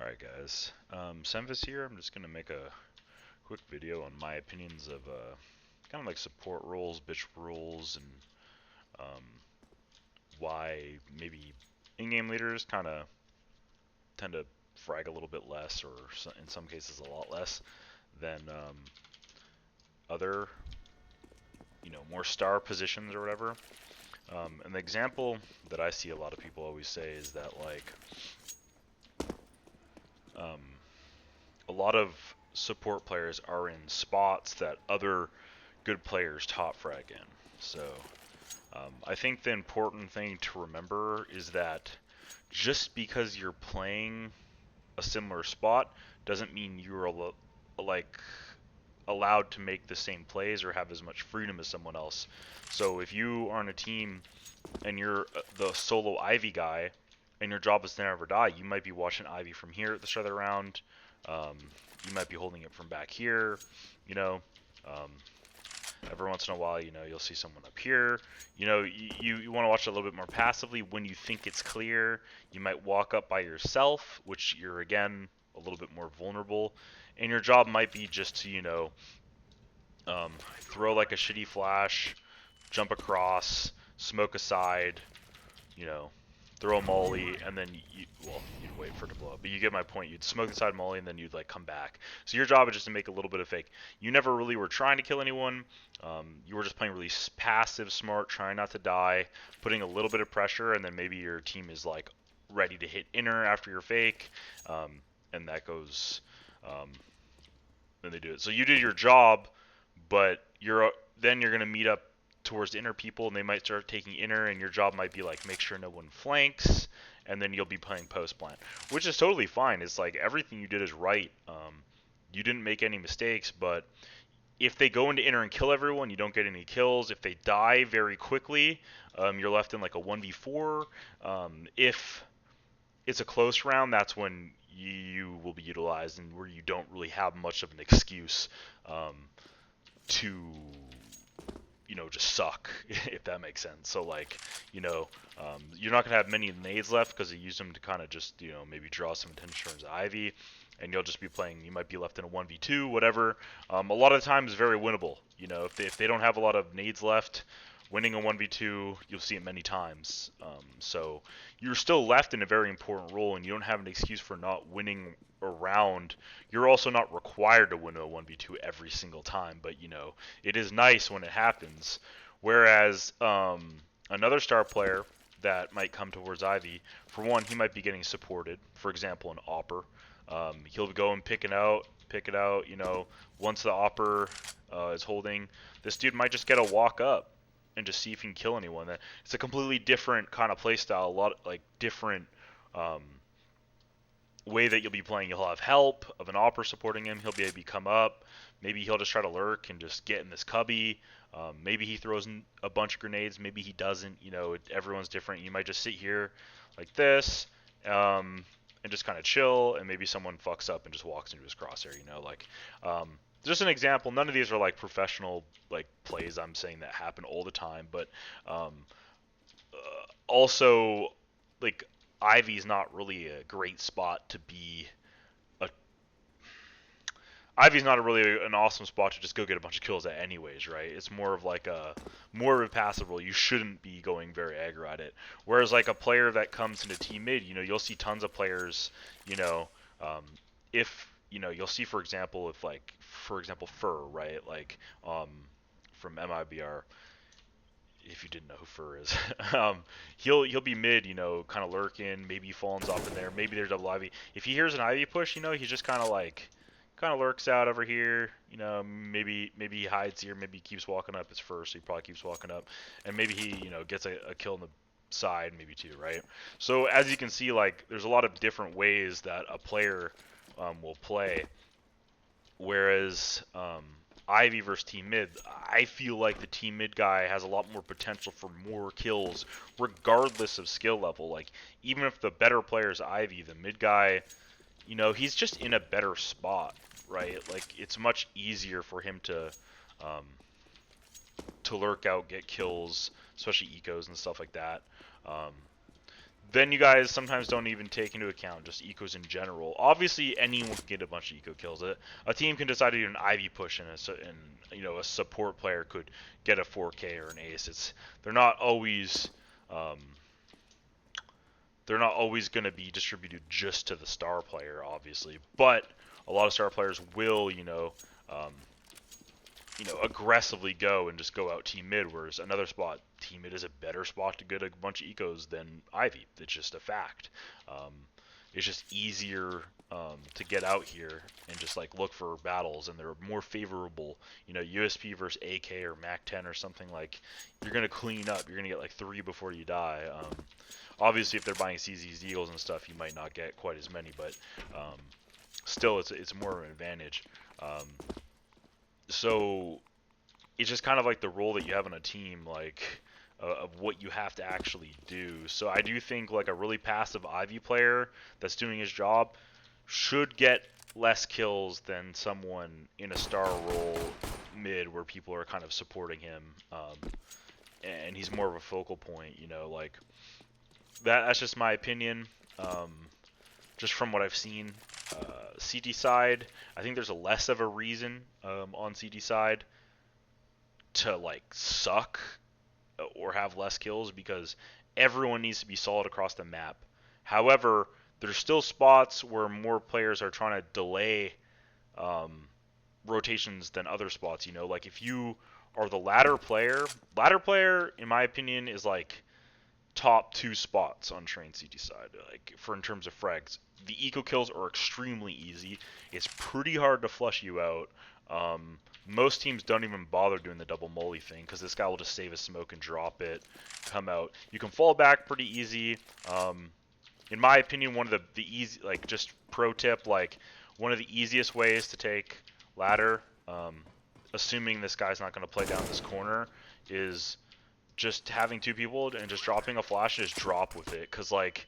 Alright guys, Semphis here. I'm just going to make a quick video on my opinions of kind of like support roles, bitch roles, and um, why maybe in-game leaders kind of tend to frag a little bit less, or in some cases a lot less, than other, more star positions or whatever. And the example that I see a lot of people always say is that um, a lot of support players are in spots that other good players top frag in. So I think the important thing to remember is that just because you're playing a similar spot doesn't mean you're like allowed to make the same plays or have as much freedom as someone else. So if you are on a team and you're the solo Ivy guy and your job is to never die, you might be watching Ivy from here at the start of the round. You might be holding it from back here, you know. Um, every once in a while, you'll see someone up here. You want to watch it a little bit more passively. When you think it's clear, you might walk up by yourself, which you're, again, a little bit more vulnerable. And your job might be just to, throw like a shitty flash, jump across, smoke aside, throw a molly, and then you'd wait for it to blow up. But you get my point. You'd smoke inside molly, and then you'd like come back. So your job is just to make a little bit of fake. You never really were trying to kill anyone. You were just playing really passive, smart, trying not to die, putting a little bit of pressure, and then maybe your team is like ready to hit inner after your fake, and that goes. Then they do it. So you did your job, but then you're gonna meet up towards the inner people, and they might start taking inner, and your job might be like make sure no one flanks, and then you'll be playing post plant, which is totally fine. It's like everything you did is right. You didn't make any mistakes, but if they go into inner and kill everyone, you don't get any kills. If they die very quickly, you're left in like a 1v4. If it's a close round, that's when you will be utilized, and where you don't really have much of an excuse to just suck, if that makes sense. So you're not gonna have many nades left because you use them to kind of just maybe draw some attention towards Ivy, and you'll just be playing. You might be left in a 1v2, whatever. A lot of the times, very winnable. If they don't have a lot of nades left, winning a 1v2, you'll see it many times. So you're still left in a very important role, and you don't have an excuse for not winning a round. You're also not required to win a 1v2 every single time, but it is nice when it happens. Whereas another star player that might come towards Ivy, for one, he might be getting supported. For example, an Opper. He'll go and pick it out. Once the Opper is holding, this dude might just get a walk up and just see if he can kill anyone. It's a completely different kind of play style. A lot different way that you'll be playing. You'll have help of an Opera supporting him. He'll be able to come up. Maybe he'll just try to lurk and just get in this cubby. Maybe he throws in a bunch of grenades. Maybe he doesn't. Everyone's different. You might just sit here like this and just kind of chill, and maybe someone fucks up and just walks into his crosshair. Just an example. None of these are like professional plays I'm saying that happen all the time, but also Ivy's not really a great spot to be. Ivy's not really an awesome spot to just go get a bunch of kills at anyways, right? It's more of a passive role. You shouldn't be going very aggro at it. Whereas like a player that comes into team mid, you'll see tons of players, if you'll see for example Fur, right? From MIBR, if you didn't know who Fur is, he'll be mid, kind of lurking. Maybe he falls off in there. Maybe there's double Ivy. If he hears an Ivy push, he's just kind of lurks out over here. Maybe he hides here. Maybe he keeps walking up. It's first, so he probably keeps walking up, and maybe he gets a kill on the side, maybe two, right? So as you can see, there's a lot of different ways that a player will play. Whereas Ivy versus team mid, I feel like the team mid guy has a lot more potential for more kills, regardless of skill level. Even if the better player is Ivy, the mid guy, he's just in a better spot, right? It's much easier for him to lurk out, get kills, especially ecos and stuff like that. then you guys sometimes don't even take into account just ecos in general. Obviously, anyone can get a bunch of eco kills. A team can decide to do an Ivy push, and a support player could get a 4K or an ace. They're not always um, they're not always going to be distributed just to the star player, obviously. But a lot of star players will, um, aggressively go and just go out team mid, whereas another spot, team mid is a better spot to get a bunch of ecos than Ivy. It's just a fact. Um, it's just easier to get out here and just like look for battles, and they're more favorable. USP versus AK or Mac 10 or something, like you're gonna clean up. You're gonna get like 3 before you die. Obviously, if they're buying CZ's Eagles and stuff, you might not get quite as many, but still, it's more of an advantage. So it's just kind of like the role that you have on a team, like of what you have to actually do. So I do think like a really passive Ivy player that's doing his job should get less kills than someone in a star role mid where people are kind of supporting him, and he's more of a focal point. Like that's just my opinion. Just from what I've seen, CT side, I think there's a less of a reason on CT side to like suck or have less kills because everyone needs to be solid across the map. However, there's still spots where more players are trying to delay rotations than other spots. Like if you are the ladder player, in my opinion, is like top 2 spots on train CT side, like for in terms of frags. The eco kills are extremely easy. It's pretty hard to flush you out. Most teams don't even bother doing the double molly thing because this guy will just save a smoke and drop it, come out. You can fall back pretty easy. In my opinion, one of the easy, like just pro tip, like one of the easiest ways to take ladder, assuming this guy's not going to play down this corner, is just having 2 people and just dropping a flash and just drop with it, because like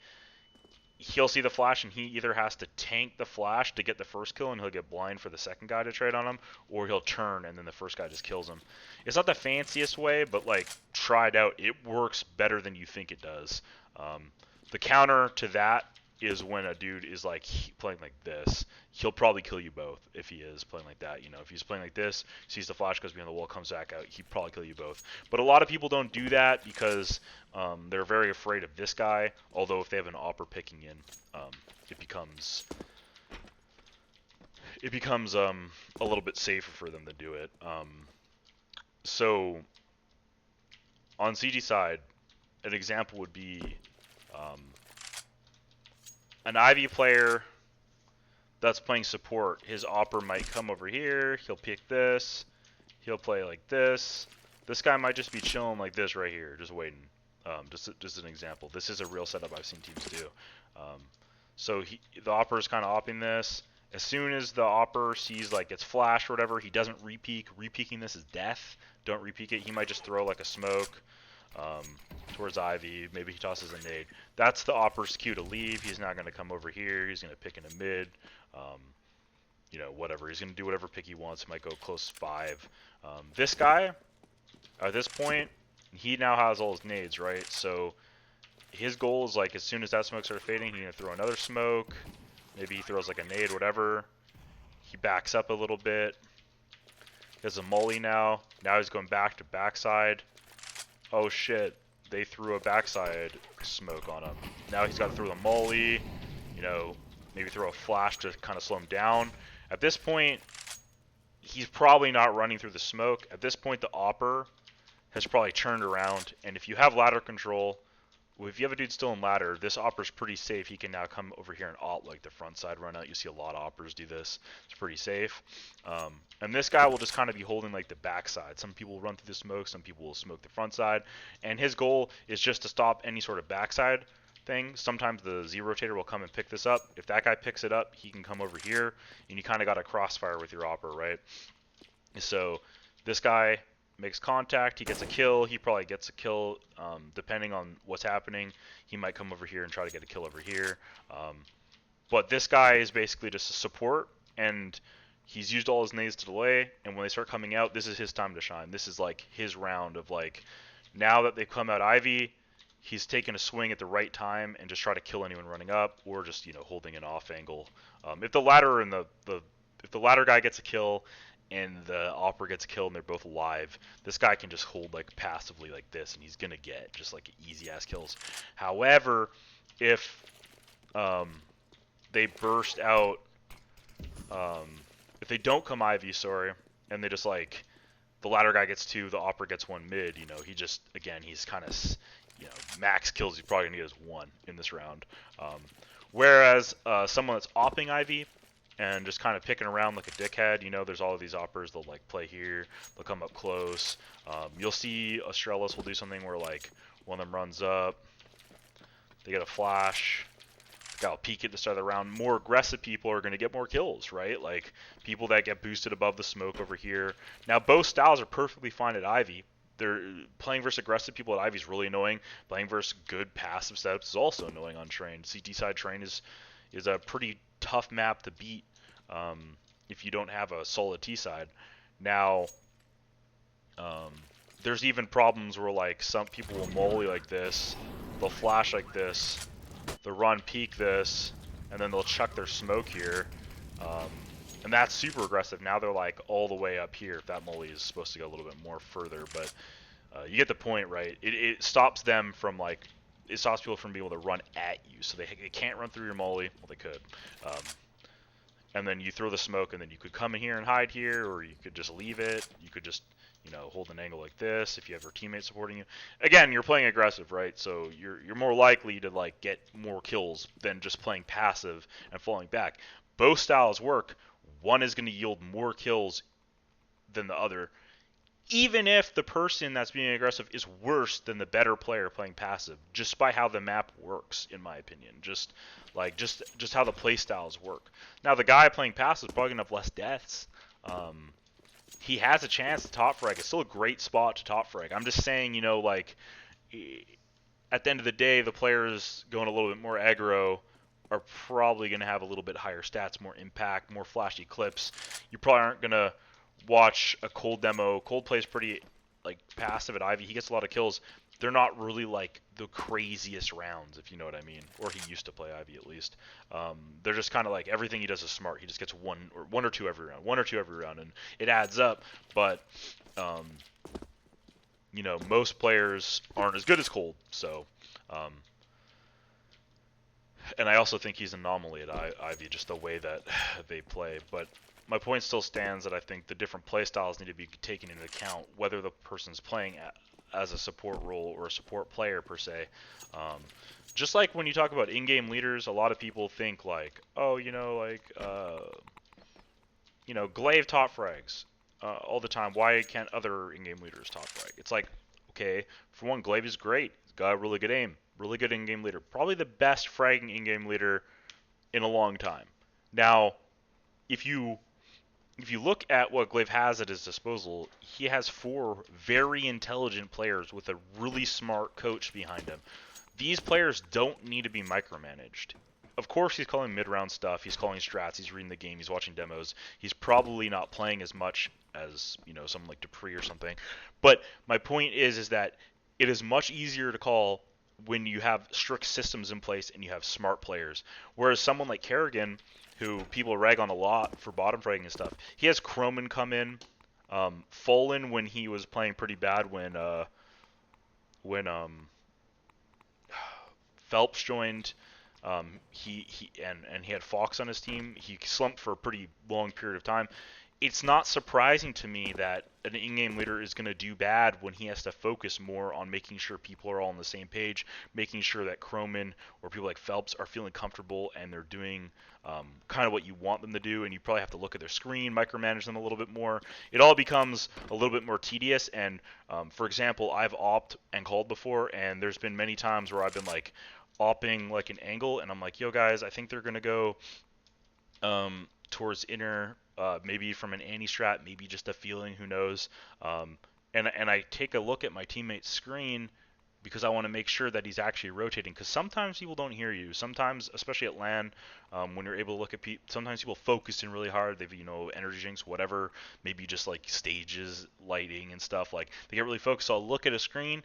he'll see the flash and he either has to tank the flash to get the first kill and he'll get blind for the second guy to trade on him, or he'll turn and then the first guy just kills him. It's not the fanciest way, but like try it out. It works better than you think it does. The counter to that is when a dude is like playing like this, he'll probably kill you both if he is playing like that. If he's playing like this, sees the flash, goes behind the wall, comes back out, he'd probably kill you both. But a lot of people don't do that because they're very afraid of this guy. Although if they have an opper picking in, it becomes a little bit safer for them to do it. So on CG side, an example would be an Ivy player that's playing support. His opper might come over here, he'll pick this, he'll play like this. This guy might just be chilling like this right here, just waiting. Just an example. This is a real setup I've seen teams do. So the opper is kind of opping this. As soon as the opper sees like it's flash or whatever, he doesn't repeak. Repeaking this is death. Don't repeak it. He might just throw like a smoke towards Ivy. Maybe he tosses a nade. That's the opper's cue to leave. He's not going to come over here. He's going to pick in a mid. Whatever. He's going to do whatever pick he wants. He might go close 5. This guy, at this point, he now has all his nades, right? So his goal is like as soon as that smoke starts fading, he's going to throw another smoke. Maybe he throws like a nade, whatever. He backs up a little bit. He has a molly now. Now he's going back to backside. Oh shit, they threw a backside smoke on him. Now he's got to throw the molly, maybe throw a flash to kind of slow him down. At this point, he's probably not running through the smoke. At this point, the opper has probably turned around, and if you have ladder control, if you have a dude still in ladder, this opper's pretty safe. He can now come over here and alt like the front side run out. You see a lot of oppers do this. It's pretty safe. And this guy will just kind of be holding like the back side. Some people will run through the smoke. Some people will smoke the front side. And his goal is just to stop any sort of backside thing. Sometimes the Z rotator will come and pick this up. If that guy picks it up, he can come over here. And you kind of got a crossfire with your opper, right? So this guy makes contact, he gets a kill, he probably gets a kill, depending on what's happening. He might come over here and try to get a kill over here. But this guy is basically just a support, and he's used all his nades to delay, and when they start coming out, this is his time to shine. This is like his round of like, now that they've come out Ivy, he's taking a swing at the right time and just try to kill anyone running up, or just holding an off angle. If the ladder and the if the ladder guy gets a kill and the opera gets a kill and they're both alive, this guy can just hold like passively like this, and he's gonna get just like easy ass kills. However, if they burst out, if they don't come Ivy, sorry, and they just like the ladder guy gets 2, the opera gets 1 mid, he just, again, he's kind of, max kills he's probably going to get is 1 in this round. Whereas someone that's opping Ivy and just kind of picking around like a dickhead, there's all of these operas, they'll like play here, they'll come up close. You'll see Australis will do something where like one of them runs up, they get a flash, I'll peek at the start of the round. More aggressive people are going to get more kills, right? Like people that get boosted above the smoke over here. Now both styles are perfectly fine at Ivy. They're playing versus aggressive people at Ivy is really annoying. Playing versus good passive setups is also annoying on Train. CT side Train is a pretty tough map to beat if you don't have a solid T side. Now there's even problems where like some people will molly like this, they'll flash like this, they'll run peek this, and then they'll chuck their smoke here. And that's super aggressive. Now they're like all the way up here if that molly is supposed to go a little bit more further. But you get the point, right? It stops them from like, it stops people from being able to run at you. So they can't run through your molly. Well, they could. And then you throw the smoke, and then you could come in here and hide here, or you could just leave it. You could just hold an angle like this if you have your teammates supporting you. Again, you're playing aggressive, right? So you're more likely to like get more kills than just playing passive and falling back. Both styles work. One is going to yield more kills than the other, even if the person that's being aggressive is worse than the better player playing passive, just by how the map works, in my opinion. Just how the play styles work. Now, the guy playing passive is probably going to have less deaths. He has a chance to top frag. It's still a great spot to top frag. I'm just saying, like, at the end of the day, the players going a little bit more aggro are probably going to have a little bit higher stats, more impact, more flashy clips. You probably aren't going to watch a Cold demo. Cold plays pretty, like, passive at Ivy. He gets a lot of kills. They're not really, like, the craziest rounds, if you know what I mean. Or he used to play Ivy, at least. They're just kind of like, everything he does is smart. He just gets one or two every round. And it adds up. But, most players aren't as good as Cold. So, and I also think he's an anomaly at Ivy, just the way that they play. But my point still stands that I think the different play styles need to be taken into account, whether the person's playing as a support role or a support player per se. Just like when you talk about in-game leaders, a lot of people think like, oh, Glaive top frags all the time. Why can't other in-game leaders top frag? It's like, okay, for one, Glaive is great. He's got a really good aim, really good in-game leader. Probably the best fragging in-game leader in a long time. Now, if you look at what Glaive has at his disposal, he has 4 very intelligent players with a really smart coach behind him. These players don't need to be micromanaged. Of course, he's calling mid-round stuff, he's calling strats, he's reading the game, he's watching demos. He's probably not playing as much as, someone like Dupree or something. But my point is that it is much easier to call when you have strict systems in place and you have smart players. Whereas someone like Kerrigan, who people rag on a lot for bottom fragging and stuff, he has Croman come in, Fallen when he was playing pretty bad when Phelps joined. He had Fox on his team. He slumped for a pretty long period of time. It's not surprising to me that an in-game leader is going to do bad when he has to focus more on making sure people are all on the same page, making sure that Croman or people like Phelps are feeling comfortable and they're doing kind of what you want them to do, and you probably have to look at their screen, micromanage them a little bit more. It all becomes a little bit more tedious, and for example, I've opt and called before, and there's been many times where I've been like opping like an angle, and I'm like, yo guys, I think they're going to go towards inner, maybe from an anti-strat, maybe just a feeling, who knows. And I take a look at my teammate's screen because I want to make sure that he's actually rotating, because sometimes people don't hear you. Sometimes, especially at LAN, when you're able to look at people, sometimes people focus in really hard. They've, energy drinks, whatever, maybe just like stages, lighting and stuff. Like, they get really focused. So I'll look at a screen,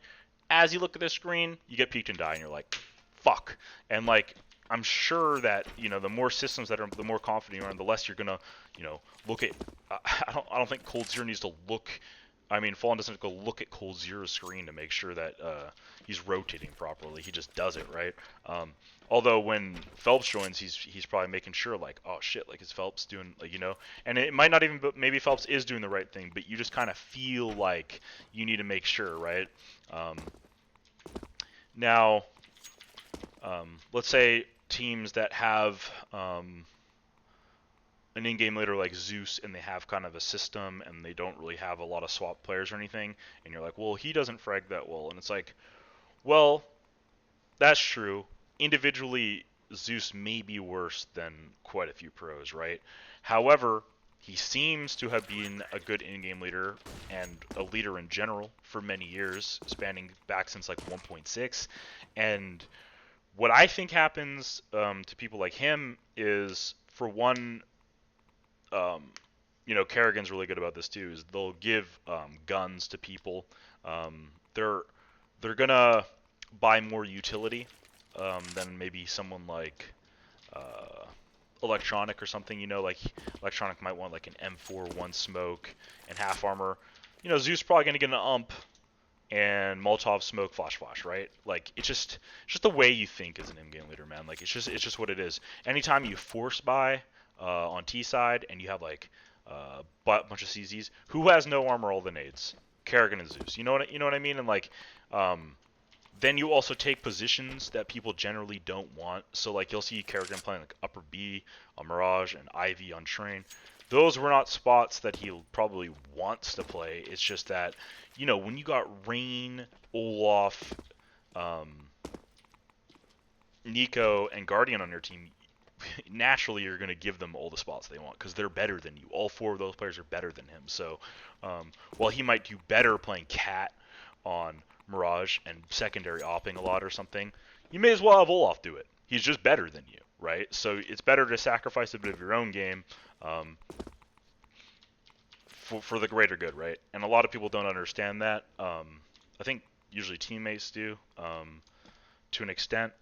as you look at the screen, you get peeked and die, and you're like, fuck. And like, I'm sure that the more systems that are, the more confident you are, and the less you're gonna look at. I don't think Cold Zero needs to look. I mean, Fallen doesn't go look at Cold Zero's screen to make sure that he's rotating properly. He just does it, right? Although when Phelps joins, he's probably making sure, like, oh shit, like, is Phelps doing, like, and it might not even, but maybe Phelps is doing the right thing, but you just kind of feel like you need to make sure, right? Now, let's say teams that have an in-game leader like Zeus, and they have kind of a system, and they don't really have a lot of swap players or anything, and you're like, well, he doesn't frag that well, and it's like, well, that's true. Individually, Zeus may be worse than quite a few pros, right? However, he seems to have been a good in-game leader and a leader in general for many years, spanning back since like 1.6. And what I think happens to people like him is, for one, Kerrigan's really good about this too. Is they'll give guns to people. They're gonna buy more utility than maybe someone like Electronic or something. Like Electronic might want like an M4, one smoke, and half armor. Zeus probably gonna get an ump and Molotov smoke flash, right? Like, it's just the way you think as an in-game leader, man. Like, it's just what it is. Anytime you force buy on T side and you have like a bunch of CZs, who has no armor, all the nades? Kerrigan and Zeus. You know what I mean? And like, then you also take positions that people generally don't want. So like, you'll see Kerrigan playing like upper B on Mirage and Ivy on Train. Those were not spots that he probably wants to play. It's just that, when you got Rain, Olaf, Nico, and Guardian on your team, naturally you're going to give them all the spots they want because they're better than you. All four of those players are better than him. So while he might do better playing Cat on Mirage and secondary opping a lot or something, you may as well have Olaf do it. He's just better than you, right? So it's better to sacrifice a bit of your own game for the greater good, right? And a lot of people don't understand that. I think usually teammates do to an extent.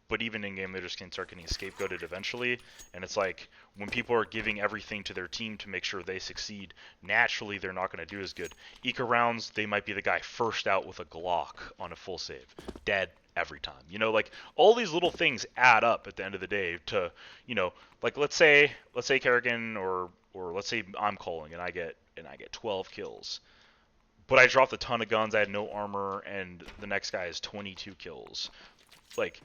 But even in-game leaders can start getting scapegoated eventually, and it's like, when people are giving everything to their team to make sure they succeed, naturally they're not going to do as good. Eco rounds, they might be the guy first out with a Glock on a full save. Dead every time. Like, all these little things add up at the end of the day to, like, let's say Kerrigan or let's say I'm calling and I get 12 kills. But I dropped a ton of guns, I had no armor, and the next guy has 22 kills. Like,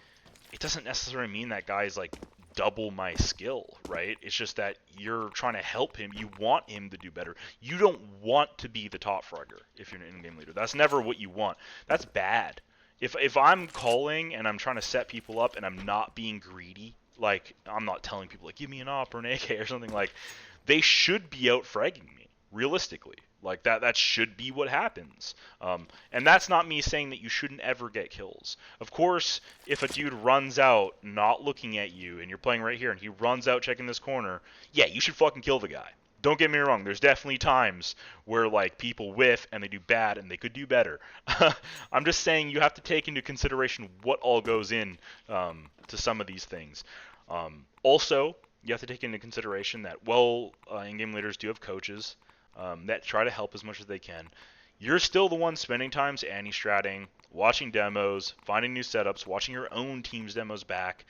it doesn't necessarily mean that guy's like double my skill, right? It's just that you're trying to help him. You want him to do better. You don't want to be the top fragger if you're an in-game leader. That's never what you want. That's bad. If I'm calling and I'm trying to set people up and I'm not being greedy, like, I'm not telling people like, give me an op or an AK or something, like, they should be out fragging me, realistically. Like, that should be what happens. And that's not me saying that you shouldn't ever get kills. Of course, if a dude runs out not looking at you and you're playing right here and he runs out checking this corner, yeah, you should fucking kill the guy. Don't get me wrong. There's definitely times where, like, people whiff and they do bad and they could do better. I'm just saying you have to take into consideration what all goes in to some of these things. Also, you have to take into consideration that, in-game leaders do have coaches that try to help as much as they can. You're still the one spending times anti-stratting, watching demos, finding new setups, watching your own team's demos back.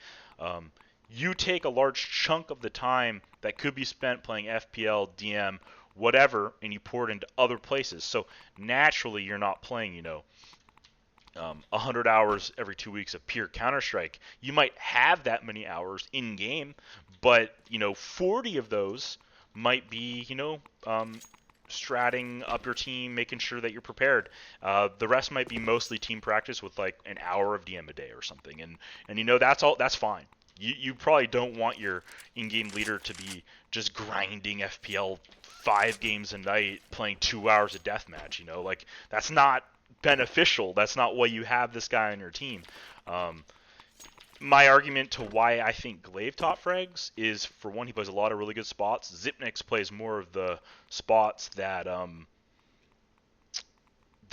You take a large chunk of the time that could be spent playing FPL, DM, whatever, and you pour it into other places. So naturally, you're not playing, 100 hours every 2 weeks of pure Counter-Strike. You might have that many hours in-game, but, 40 of those might be, stratting up your team, making sure that you're prepared. The rest might be mostly team practice with like an hour of DM a day or something. And that's fine. You probably don't want your in-game leader to be just grinding FPL 5 games a night, playing 2 hours of deathmatch. Like, that's not beneficial. That's not why you have this guy on your team. My argument to why I think Glaive top frags is, for one, he plays a lot of really good spots. Zipnix plays more of the spots that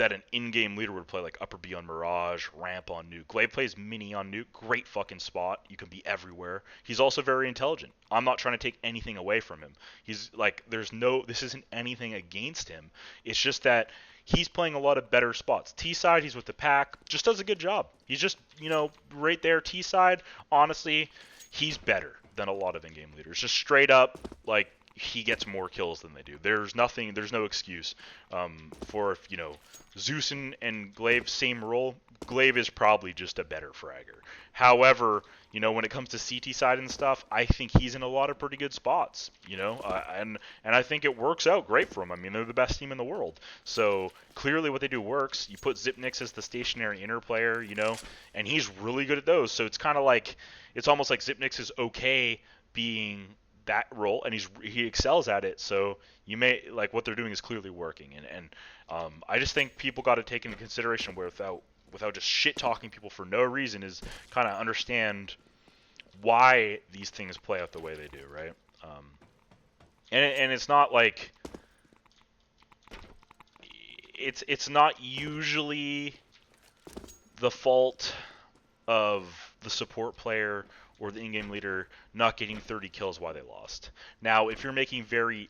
that an in-game leader would play like upper B on Mirage, ramp on Nuke. Glaive plays mini on Nuke, great fucking spot. You can be everywhere. He's also very intelligent. I'm not trying to take anything away from him. He's like, this isn't anything against him. It's just that he's playing a lot of better spots. T side, he's with the pack, just does a good job. He's just, right there. T side, honestly, he's better than a lot of in-game leaders. Just straight up, like, he gets more kills than they do. There's no excuse for if, Zeus and Glaive same role. Glaive is probably just a better fragger. However, when it comes to CT side and stuff, I think he's in a lot of pretty good spots, and I think it works out great for him. I mean, they're the best team in the world. So clearly what they do works. You put Zipnix as the stationary inner player, and he's really good at those. So it's kind of like, it's almost like Zipnix is okay being that role, and he excels at it. So you may like what they're doing is clearly working, and I just think people got to take into consideration without just shit talking people for no reason is kind of understand why these things play out the way they do, right? And it's not like it's not usually the fault of the support player or the in-game leader not getting 30 kills while they lost. Now, if you're making very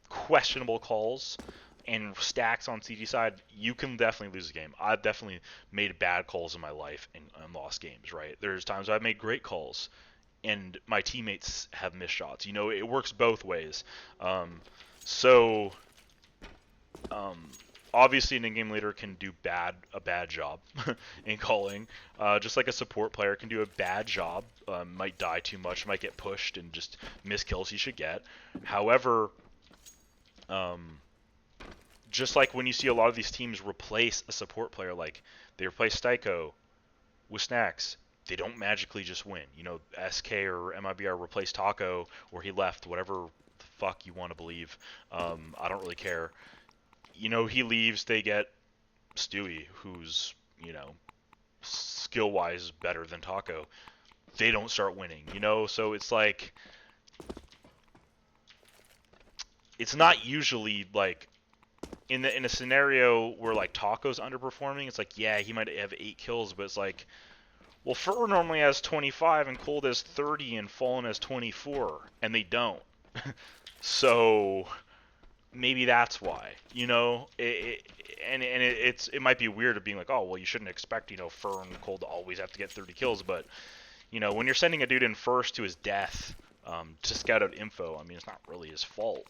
questionable calls and stacks on CG side, you can definitely lose a game. I've definitely made bad calls in my life and lost games, right? There's times I've made great calls and my teammates have missed shots. It works both ways. So, obviously an in-game leader can do a bad job in calling, just like a support player can do a bad job, might die too much, might get pushed and just miss kills he should get. However, just like when you see a lot of these teams replace a support player, like they replace Styko with Snacks, they don't magically just win. SK or MIBR replaced Taco, or he left, whatever the fuck you want to believe. I don't really care. He leaves, they get Stewie, who's, skill-wise better than Taco. They don't start winning, so it's like, it's not usually like, in a scenario where like Taco's underperforming, it's like, yeah, he might have 8 kills, but it's like, well, Fur normally has 25 and Cold has 30 and Fallen has 24, and they don't. So maybe that's why, it might be weird of being like, oh, well, you shouldn't expect, Fur and Cold to always have to get 30 kills, but, when you're sending a dude in first to his death, to scout out info, I mean, it's not really his fault.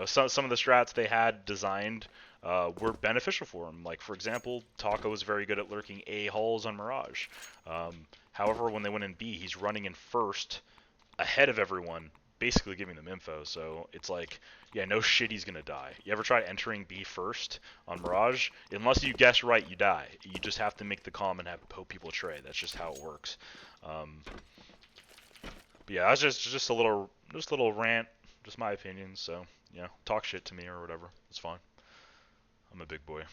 Some of the strats they had designed were beneficial for him. Like, for example, Taco was very good at lurking A hulls on Mirage. However, when they went in B, he's running in first ahead of everyone, basically giving them info. So it's like, yeah, no shit, he's gonna die. You ever try entering B first on Mirage? Unless you guess right, you die. You just have to make the call and hope people trade. That's just how it works. But yeah, that's just a little rant, just my opinion. So talk shit to me or whatever. It's fine. I'm a big boy.